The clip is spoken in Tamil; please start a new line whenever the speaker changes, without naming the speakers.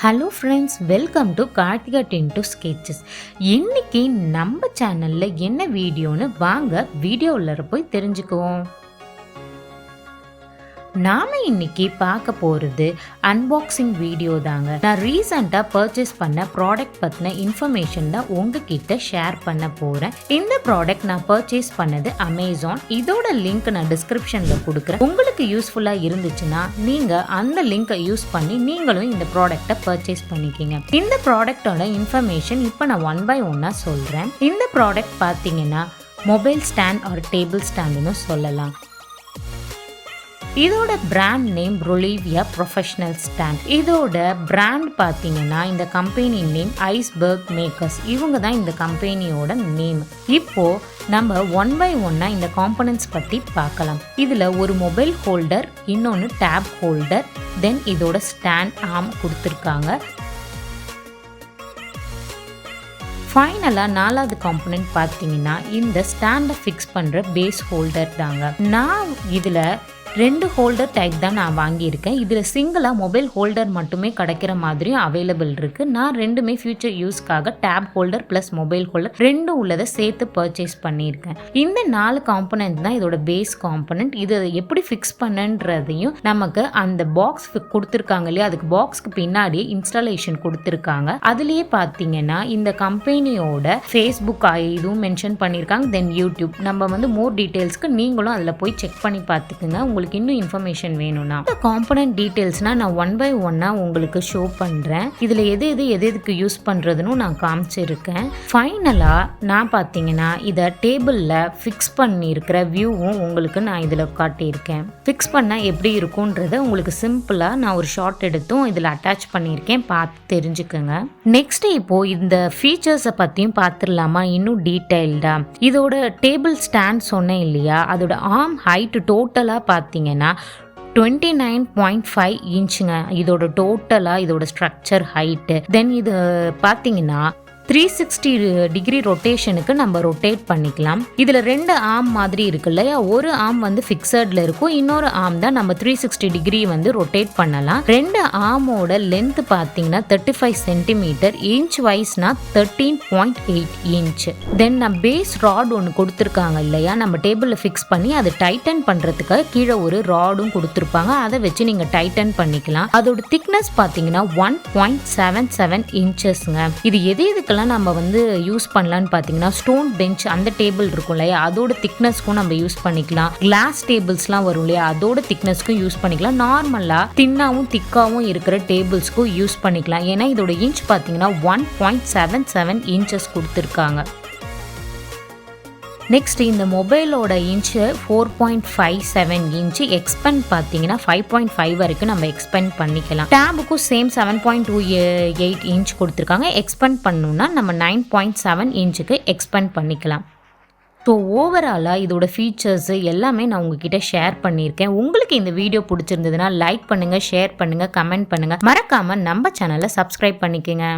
Hello friends, welcome to Karthika tinned sketches. இன்னைக்கு நம்ம சேனலில் என்ன வீடியோன்னு வாங்க வீடியோவில் போய் தெரிஞ்சுக்குவோம். நாம் இன்னைக்கு பார்க்க போகிறது அன்பாக்சிங் வீடியோ தாங்க. நான் ரீசெண்டாக பர்ச்சேஸ் பண்ண ப்ராடக்ட் பற்றின இன்ஃபர்மேஷன் தான் உங்ககிட்ட ஷேர் பண்ண போகிறேன். இந்த ப்ராடக்ட் நான் பர்ச்சேஸ் பண்ணது அமேசான். இதோட லிங்க் நான் டிஸ்கிரிப்ஷனில் கொடுக்குறேன். உங்களுக்கு யூஸ்ஃபுல்லாக இருந்துச்சுன்னா நீங்கள் அந்த லிங்கை யூஸ் பண்ணி நீங்களும் இந்த ப்ராடக்டை பர்ச்சேஸ் பண்ணிக்கிங்க. இந்த ப்ராடக்டோட இன்ஃபர்மேஷன் இப்போ நான் ஒன் பை ஒன்னாக சொல்கிறேன். இந்த ப்ராடக்ட் பார்த்தீங்கன்னா மொபைல் ஸ்டாண்ட் ஆர் டேபிள் ஸ்டாண்டுன்னு சொல்லலாம். இதோட brand name BROLAVIYA professional stand. இதோட பிராண்ட் பார்த்தீங்கன்னா இந்த கம்பெனி நேம் ஐஸ்பர்க் மேக்கர்ஸ். இவங்க தான் இந்த கம்பெனியோட நேம். இப்போ நம்ம ஒன் பை ஒன்னா இந்த காம்பனன்ட்ஸ் பற்றி பார்க்கலாம். இதில் ஒரு மொபைல் ஹோல்டர், இன்னொன்று டேப் ஹோல்டர், தென் இதோட ஸ்டாண்ட் ஆர்ம் கொடுத்துருக்காங்க. ஃபைனலாக நாலாவது காம்பனன்ட் பார்த்தீங்கன்னா இந்த ஸ்டாண்டை ஃபிக்ஸ் பண்ணுற பேஸ் ஹோல்டர் தாங்க. நான் இதில் 2 ஹோல்டர் டைப் தான் நான் வாங்கியிருக்கேன். இதில் சிங்கிளாக மொபைல் ஹோல்டர் மட்டுமே கிடைக்கிற மாதிரியும் அவைலபிள் இருக்குது. நான் ரெண்டுமே ஃபியூச்சர் யூஸ்க்காக tape holder plus mobile holder ரெண்டும் உள்ளதை சேர்த்து பர்ச்சேஸ் பண்ணியிருக்கேன். இந்த 4 காம்பனன்ட் தான் இதோட பேஸ் காம்பனன்ட். இதை எப்படி ஃபிக்ஸ் பண்ணன்றதையும் நமக்கு அந்த பாக்ஸ் கொடுத்துருக்காங்க இல்லையா, அதுக்கு பாக்ஸ்க்கு பின்னாடியே இன்ஸ்டாலேஷன் கொடுத்துருக்காங்க. அதுலேயே பார்த்தீங்கன்னா இந்த கம்பெனியோட ஃபேஸ்புக் இதுவும் மென்ஷன் பண்ணியிருக்காங்க. தென் யூடியூப். நம்ம மோர் டீட்டெயில்ஸ்க்கு நீங்களும் அதில் போய் செக் பண்ணி பார்த்துக்குங்க. உங்களுக்கு இன்னும் இன்ஃபர்மேஷன் வேணும்னா இந்த காம்பனன்ட் டீடைல்ஸ்னா நான் ஒன் பை ஒன்னா உங்களுக்கு ஷோ பண்றேன். இதுல எதுக்கு யூஸ் பண்றதுன்னு நான் காமிச்சிருக்கேன். ஃபைனலா நான் பார்த்தீங்கன்னா இதை டேபிள்ல ஃபிக்ஸ் பண்ணியிருக்கிற வியூவும் உங்களுக்கு நான் இதுல காட்டியிருக்கேன். ஃபிக்ஸ் பண்ணா எப்படி இருக்கும்ன்றத உங்களுக்கு சிம்பிளா நான் ஒரு ஷார்ட் எடுத்தும் இதுல அட்டாச் பண்ணியிருக்கேன். பார்த்து தெரிஞ்சுக்கோங்க. நெக்ஸ்ட் இப்போ இந்த ஃபீச்சர்ஸை பத்தியும் பார்த்துடலாமா இன்னும் டீடைல்டா. இதோட டேபிள் ஸ்டாண்ட் சொன்னேன் இல்லையா, அதோட ஆர்ம் ஹைட் டோட்டலா பார்த்தீங்கன்னா 29.5 இன்ச்சுங்க. இதோட டோட்டலாக இதோட ஸ்ட்ரக்சர் ஹைட்டு. தென் இது பார்த்தீங்கன்னா 360 டிகிரி ரொட்டேஷனுக்கு நம்ம ரொட்டேட் பண்ணிக்கலாம். இதில் 2 ஆர்ம் மாதிரி இருக்கு இல்லையா, ஒரு ஆர்ம் ஃபிக்ஸடில் இருக்கும், இன்னொரு ஆர்ம் தான் நம்ம 360 டிகிரி ரொட்டேட் பண்ணலாம். 2 ஆர்மோட லென்த் பார்த்தீங்கன்னா 35 சென்டிமீட்டர், இன்ச் வைஸ்னா 13.8 இன்ச். தென் நம்ம பேஸ் ராட் ஒன்று கொடுத்துருக்காங்க இல்லையா, நம்ம டேபிளில் ஃபிக்ஸ் பண்ணி அதை டைட்டன் பண்ணுறதுக்கு கீழே ஒரு ராடும் கொடுத்துருப்பாங்க. அதை வச்சு நீங்கள் டைட்டன் பண்ணிக்கலாம். அதோட திக்னஸ் பார்த்தீங்கன்னா 1.77 இன்ச்சஸ்ங்க. இது எதுக்கெல்லாம் நம்ம யூஸ் பண்ணலான்னு பார்த்தீங்கன்னா ஸ்டோன் பெஞ்ச் அந்த டேபிள் இருக்கும் இல்லையா, அதோட திக்னஸ்க்கும் நம்ம யூஸ் பண்ணிக்கலாம். கிளாஸ் டேபிள்ஸ்லாம் வரும் இல்லையா, அதோட திக்னஸ்க்கும் யூஸ் பண்ணிக்கலாம். நார்மலாக தின்னாவும் திக்காவும் இருக்கிற டேபிள்ஸ்க்கும் யூஸ் பண்ணிக்கலாம். ஏன்னா இதோட இன்ச் பார்த்தீங்கன்னா 1.77 இன்ச்சஸ் கொடுத்துருக்காங்க. நெக்ஸ்ட் இந்த மொபைலோட இன்ச்சு 4.57 இன்ச்சு. எக்ஸ்பெண்ட் பார்த்தீங்கன்னா 5.5 வரைக்கும் நம்ம எக்ஸ்பெண்ட் பண்ணிக்கலாம். டேபுக்கும் சேம் 7.28 இன்ச் கொடுத்துருக்காங்க. எக்ஸ்பெண்ட் பண்ணணும்னா நம்ம 9.7 இன்ச்சுக்கு எக்ஸ்பெண்ட் பண்ணிக்கலாம். ஸோ ஓவராலாக இதோட ஃபீச்சர்ஸ் எல்லாமே நான் உங்ககிட்ட ஷேர் பண்ணியிருக்கேன். உங்களுக்கு இந்த வீடியோ பிடிச்சிருந்ததுன்னா லைக் பண்ணுங்கள், ஷேர் பண்ணுங்கள், கமெண்ட் பண்ணுங்கள். மறக்காமல் நம்ம சேனலை சப்ஸ்கிரைப் பண்ணிக்கோங்க.